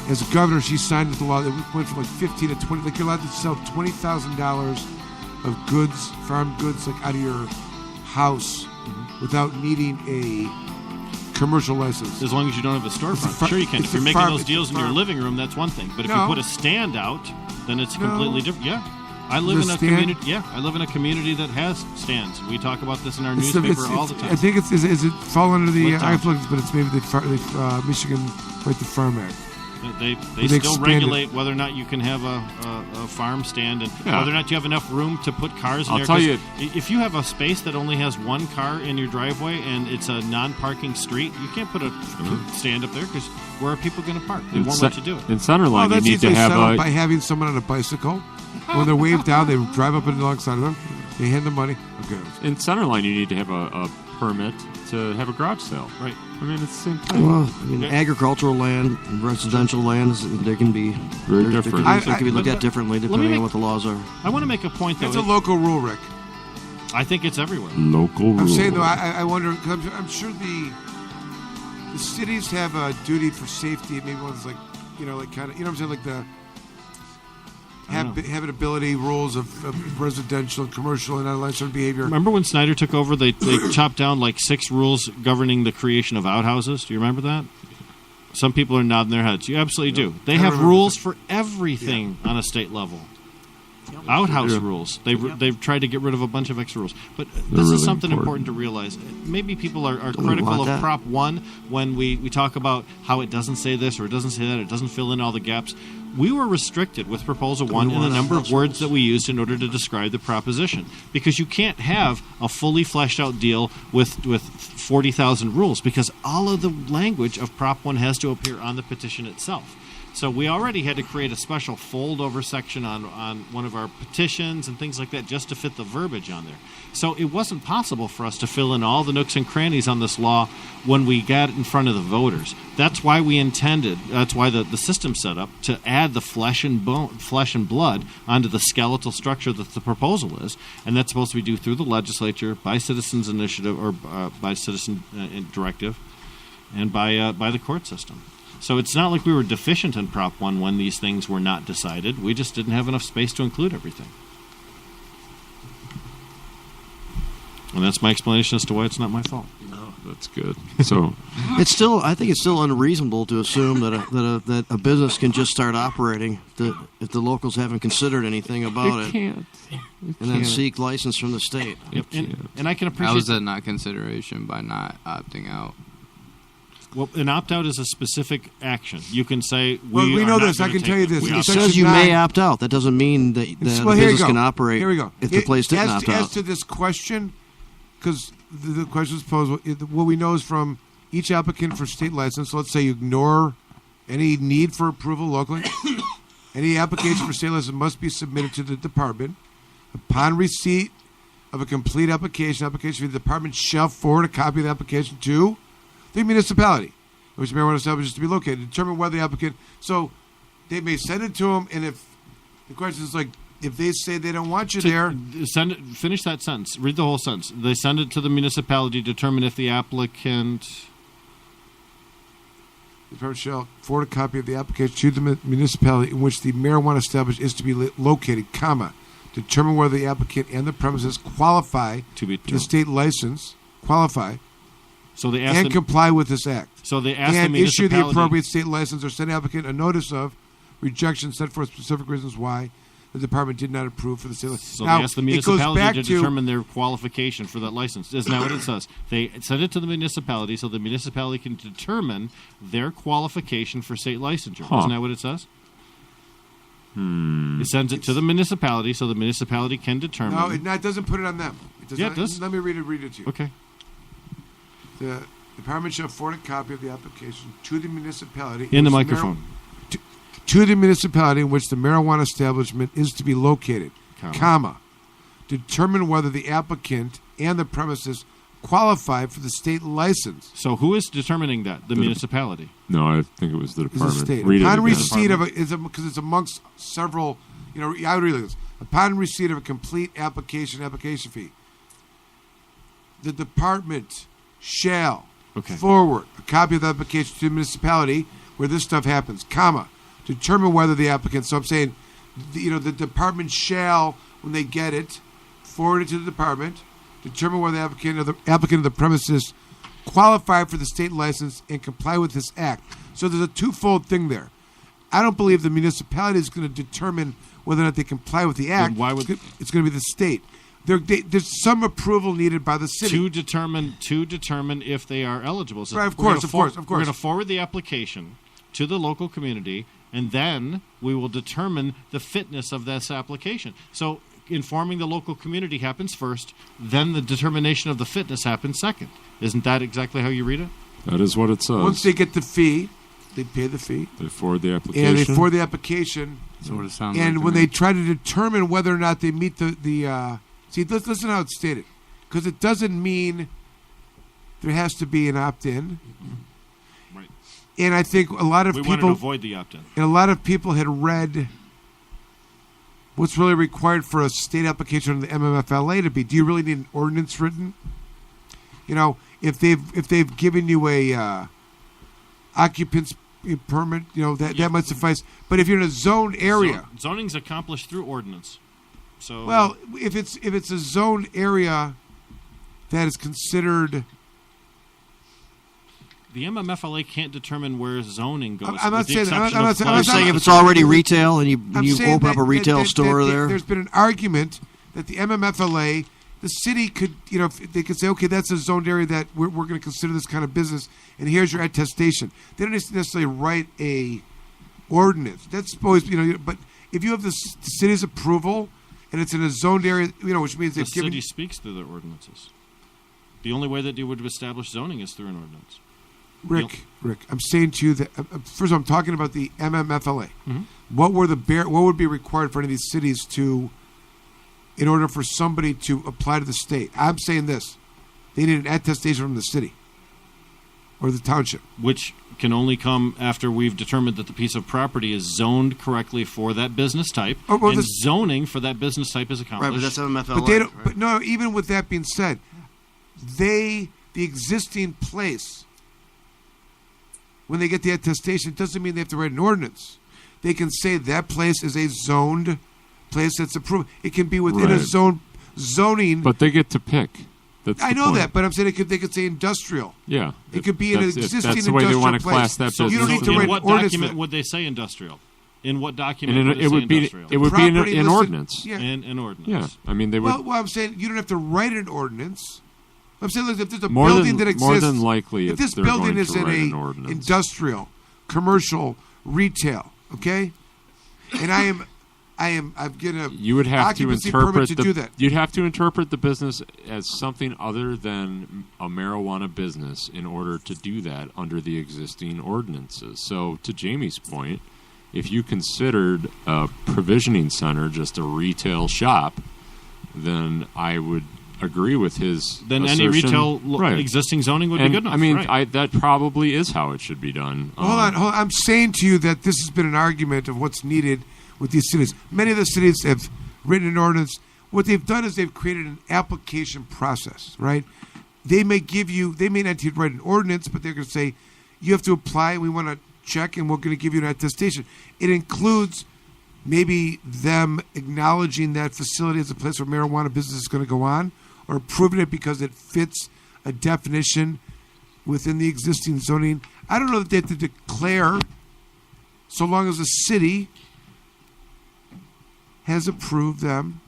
as a governor, she signed into law that went from like 15 to 20. Like you're allowed to sell $20,000 of goods, farm goods, like out of your house without needing a commercial license. As long as you don't have a storefront. Sure you can. If you're making those deals in your living room, that's one thing. But if you put a stand out, then it's completely different. Yeah. I live in a community. Yeah, I live in a community that has stands. We talk about this in our newspaper all the time. I think is it fall under the but it's maybe the Michigan Right to Farm Act. They still regulate whether or not you can have a farm stand and whether or not you have enough room to put cars in there. I'll tell you, if you have a space that only has one car in your driveway and it's a non-parking street, you can't put a stand up there because where are people going to park? They won't let you do it. In Centerline, you need to have by having someone on a bicycle. When they're waved down, they drive up and alongside of them. They hand them money. Okay. In Centerline, you need to have a permit to have a garage sale. Right. I mean, it's the same thing. Well, agricultural land and residential land, they can be very different. They can be looked at differently depending on what the laws are. I want to make a point, though. It's a local rule, Rick. I think it's everywhere. Local rule. I'm saying, though, I wonder, because I'm sure the cities have a duty for safety. Maybe one's like, kind of, what I'm saying, like the habitability rules of residential, commercial, and unlicensed behavior. Remember when Snyder took over, they chopped down like 6 rules governing the creation of outhouses? Do you remember that? Some people are nodding their heads. You absolutely do. They have rules for everything on a state level. Outhouse rules. They've tried to get rid of a bunch of extra rules. But this is something important to realize. Maybe people are critical of Prop 1 when we talk about how it doesn't say this or it doesn't say that, it doesn't fill in all the gaps. We were restricted with Proposal 1 in the number of words that we used in order to describe the proposition. Because you can't have a fully fleshed out deal with 40,000 rules because all of the language of Prop 1 has to appear on the petition itself. So we already had to create a special fold-over section on one of our petitions and things like that just to fit the verbiage on there. So it wasn't possible for us to fill in all the nooks and crannies on this law when we got it in front of the voters. That's why that's why the system's set up, to add the flesh and blood onto the skeletal structure that the proposal is. And that's supposed to be due through the legislature, by citizens' initiative, or by citizen directive, and by the court system. So it's not like we were deficient in Prop 1 when these things were not decided. We just didn't have enough space to include everything. And that's my explanation as to why it's not my fault. No, that's good. So I think it's still unreasonable to assume that a business can just start operating if the locals haven't considered anything about it. Can't. And then seek license from the state. Yep. And I can appreciate... How is that not consideration by not opting out? Well, an opt-out is a specific action. You can say, we know this. I can tell you this. It says you may opt out. That doesn't mean that the business can operate if the place didn't opt out. As to this question, because the question is posed, what we know is from each applicant for state license, so let's say you ignore any need for approval locally, any application for state license must be submitted to the department. Upon receipt of a complete application, the department shall forward a copy of the application to the municipality, which the marijuana establishment is to be located, determine whether the applicant. So they may send it to them, and if the question is like, if they say they don't want you there, finish that sentence. Read the whole sentence. They send it to the municipality, determine if the applicant. The department shall forward a copy of the application to the municipality in which the marijuana establishment is to be located, comma, determine whether the applicant and the premises qualify to be the state license, So they and comply with this act. So they ask and the issue the municipality appropriate state license or send the applicant a notice of rejection set forth specific reasons why the department did not approve for the state license. So now, they ask the municipality to determine their qualification for that license. Isn't that what it says? They send it to the municipality so the municipality can determine their qualification for state licensure. Isn't that what it says? It sends it to the municipality so the municipality can determine. No, it doesn't put it on them. It does. Let me read it to you. Okay. The department shall forward a copy of the application to the municipality. In the microphone. To the municipality in which the marijuana establishment is to be located, comma, determine whether the applicant and the premises qualify for the state license. So who is determining that? The municipality? No, I think it was the department. It's the state. Upon receipt of because it's amongst several, I would read this. Upon receipt of a complete application fee, the department shall forward a copy of the application to the municipality where this stuff happens, comma, determine whether the applicant, so I'm saying, the department shall, when they get it, forward it to the department, determine whether the applicant of the premises qualify for the state license and comply with this act. So there's a twofold thing there. I don't believe the municipality is going to determine whether or not they comply with the act. Then why would it's going to be the state? There's some approval needed by the city to determine if they are eligible? So right, of we're course. We're going to forward the application to the local community, and then we will determine the fitness of this application. So informing the local community happens first, then the determination of the fitness happens second. Isn't that exactly how you read it? That is what it says. Once they get the fee, they pay the fee. They forward the application. And they forward the application. That's what it sounds and like when to they me. try to determine whether or not they meet the see, listen how it's stated, because it doesn't mean there has to be an opt-in. Right. And I think a lot of We wanted to people avoid the opt-in. and a lot of people had read what's really required for a state application on the MMFLA to be. Do you really need an ordinance written? If they've given you a occupants permit, that might suffice. But if you're in a zoned area, Zoning's accomplished through ordinance. So well, if it's a zoned area that is considered, the MMFLA can't determine where zoning goes. I'm not with the saying that. exception I'm of not saying- I'm I'm class- saying if it's already retail and I'm you saying open up a retail store there. There's been an argument that the MMFLA, the city could, if they could say, okay, that's a zoned area that we're going to consider this kind of business, and here's your attestation. They don't necessarily write a ordinance. That's always, but if you have the city's approval and it's in a zoned area, which means the they've given. city speaks through their ordinances. The only way that you would establish zoning is through an ordinance. Rick, I'm saying to you that first of all, I'm talking about the MMFLA. Mhm. What would be required for any of these cities in order for somebody to apply to the state? I'm saying this: they need an attestation from the city or the township. Which can only come after we've determined that the piece of property is zoned correctly for that business type, and zoning for that business type is accomplished. Right, but that's MMFLA. But they don't. right? But no, even with that being said, the existing place, when they get the attestation, it doesn't mean they have to write an ordinance. They can say that place is a zoned place that's approved. It can be within a Right. zoning. But they get to pick. That's I the know point. that, but I'm saying they could say industrial. Yeah. It could be an That's- existing That's the way they want to industrial class place. that So business. you don't need to in write what an ordinance document for that. would they say industrial? In what And document would they it say would be industrial? it would be Property an listed- ordinance. Yeah. in an ordinance. Yeah. I mean they would Well, I'm saying you don't have to write an ordinance. I'm saying, look, if there's a more building than that more exists, than likely if this they're building going is to in write an a ordinance. industrial, commercial, retail, okay, and I'm getting a You would have to occupancy permit interpret to the do that. you'd have to interpret the business as something other than a marijuana business in order to do that under the existing ordinances. So to Jamie's point, if you considered a provisioning center just a retail shop, then I would agree with his Then any assertion. retail Right. existing zoning would And, be good enough. I mean, right. that probably is how it should be done. Hold on. I'm saying to you that this has been an argument of what's needed with these cities. Many of the cities have written an ordinance. What they've done is they've created an application process, right? They may not write an ordinance, but they're going to say, you have to apply, we want to check, and we're going to give you an attestation. It includes maybe them acknowledging that facility as a place where marijuana business is going to go on, or approving it because it fits a definition within the existing zoning. I don't know that they have to declare, so long as the city has approved them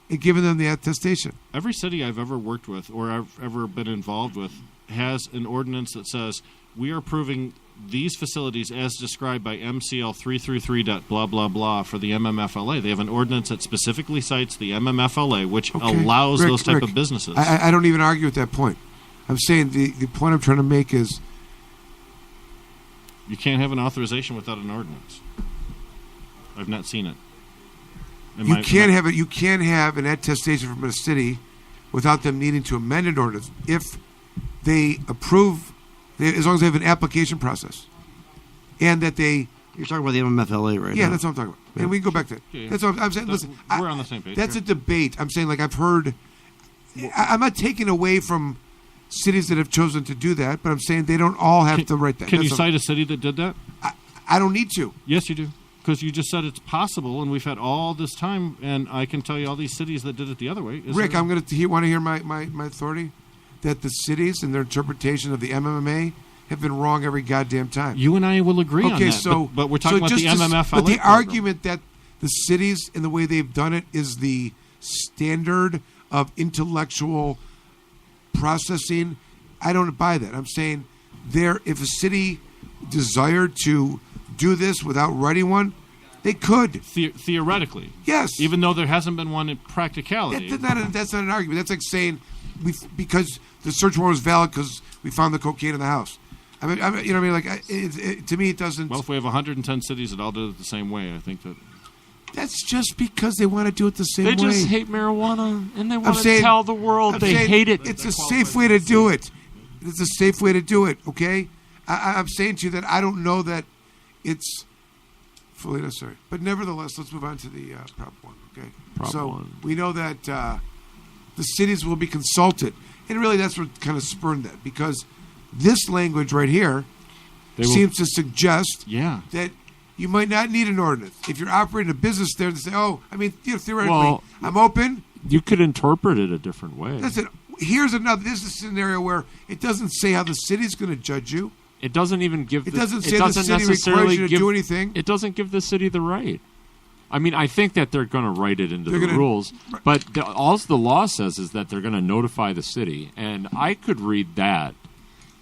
and given them the attestation. Every city I've ever worked with or I've ever been involved with has an ordinance that says we are approving these facilities as described by MCL 333. Blah blah blah for the MMFLA. They have an ordinance that specifically cites the MMFLA, which Okay. allows Rick, those type Rick, of businesses. I don't even argue with that point. I'm saying the point I'm trying to make is You can't have an authorization without an ordinance. I've not seen it. you can't have an attestation from a city without them needing to amend an ordinance if they approve, as long as they have an application process, and that they. You're talking about the MMFLA right now. Yeah, that's what I'm talking about. And we can go back to it. Yeah, yeah. That's what I'm saying. That's- Listen, we're on the same page. That's Yeah. a debate. I'm saying, like, I've heard. I'm not taking away from cities that have chosen to do that, but I'm saying they don't all have to write that. Can you That's cite a city that did that? I don't need to. Yes, you do. Because you just said it's possible, and we've had all this time, and I can tell you all these cities that did it the other way. Rick, I'm going to want to hear my authority that the cities and their interpretation of the MMA have been wrong every goddamn time. You and I will agree on that. So, but we're talking about the MMFLA But the program. argument that the cities and the way they've done it is the standard of intellectual processing, I don't buy that. I'm saying if a city desired to do this without writing one, they could. Theoretically. Yes. Even though there hasn't been one in practicality. That's not an argument. That's like saying because the search warrant was valid because we found the cocaine in the house. I mean, you know what I mean? Like, to me, it doesn't. Well, if we have 110 cities that all did it the same way, I think that. That's just because they want to do it the same way. They just hate marijuana, and they want to tell the world they hate it. It's a safe way to do it. It's a safe way to do it, okay? I'm saying to you that I don't know that it's fully necessary. But nevertheless, let's move on to the Prop 1, okay? Prop so 1. we know that the cities will be consulted. And really that's what kind of spurned that, because this language right here seems to suggest that you might not need an ordinance. If you're operating a business there, to say, theoretically, I'm open. You could interpret it a different way. Listen, this is a scenario where it doesn't say how the city's going to judge you. It doesn't even give. It doesn't say the city requires you to do anything. It doesn't give the city the right. I mean, I think that they're going to write it into the rules, but all the law says is that they're going to notify the city, and I could read that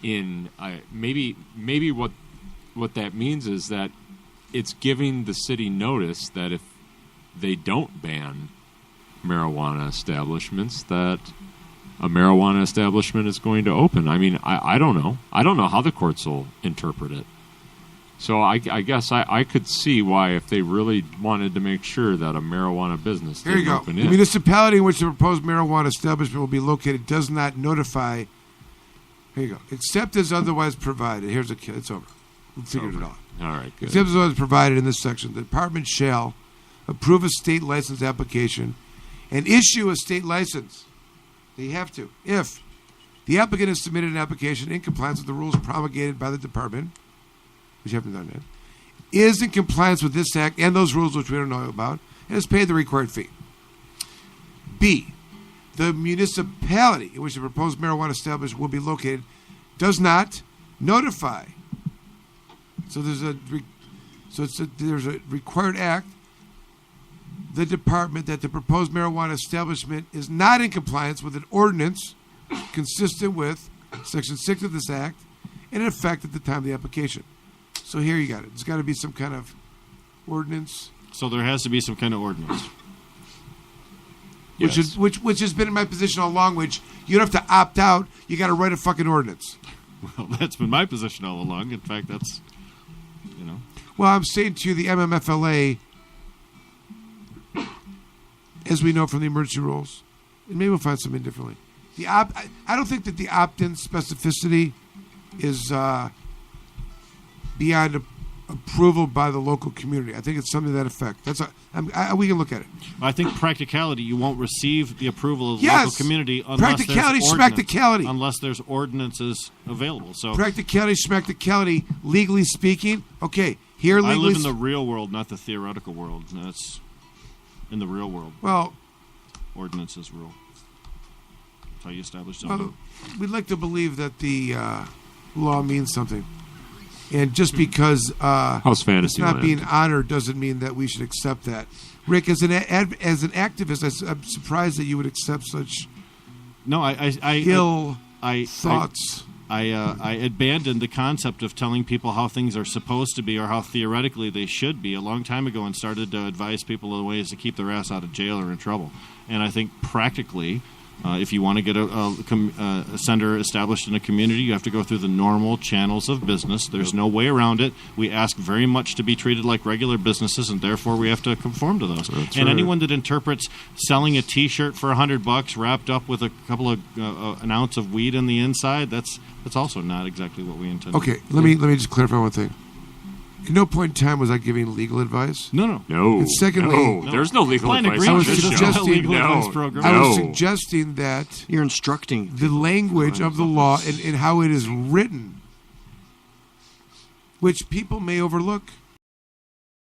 in maybe what that means is that it's giving the city notice that if they don't ban marijuana establishments, that a marijuana establishment is going to open. I mean, I don't know. I don't know how the courts will interpret it. So I guess I could see why, if they really wanted to make sure that a marijuana business didn't open The municipality in which the proposed marijuana establishment will be located does not notify. Here you go. Except as otherwise provided. It's over. We figured it out. All right, good. Except as otherwise provided in this section, the department shall approve a state license application and issue a state license. They have to. If the applicant has submitted an application in compliance with the rules promulgated by the department, which haven't done yet, is in compliance with this act and those rules which we don't know about, and has paid the required fee. B, the municipality in which the proposed marijuana establishment will be located does not notify. So there's a required act. The department that the proposed marijuana establishment is not in compliance with an ordinance consistent with Section 6 of this act and in effect at the time of the application. So here you got it. There's got to be some kind of ordinance. So there has to be some kind of ordinance. Yes. Which has been in my position all along, which you don't have to opt out. You got to write a fucking ordinance. Well, that's been my position all along. In fact, that's, Well, I'm saying to you, the MMFLA, as we know from the emergency rules, and maybe we'll find something differently. I don't think that the opt-in specificity is beyond approval by the local community. I think it's something to that effect. We can look at it. I think practicality, you won't receive the approval of the local community unless unless there's ordinances available. So practicality, schmacticality, legally speaking, okay. Here, legally, I live in the real world, not the theoretical world. That's in the real world. Well, ordinances rule. That's how you establish well, something. we'd like to believe that the law means something. And just because it's not being honored doesn't mean that we should accept that. Rick, as an activist, I'm surprised that you would accept such ill thoughts. I abandoned the concept of telling people how things are supposed to be or how theoretically they should be a long time ago and started to advise people of ways to keep their ass out of jail or in trouble. And I think practically, if you want to get a center established in a community, you have to go through the normal channels of business. There's no way around it. We ask very much to be treated like regular businesses, and therefore we have to conform to those. Anyone that interprets selling a T-shirt for $100 wrapped up with a couple of an ounce of weed in the inside, that's also not exactly what we intend. Okay, let me just clarify one thing. At no point in time was I giving legal advice. No. And secondly, there's no legal advice. I was suggesting that you're instructing the language of the law and how it is written which people may overlook.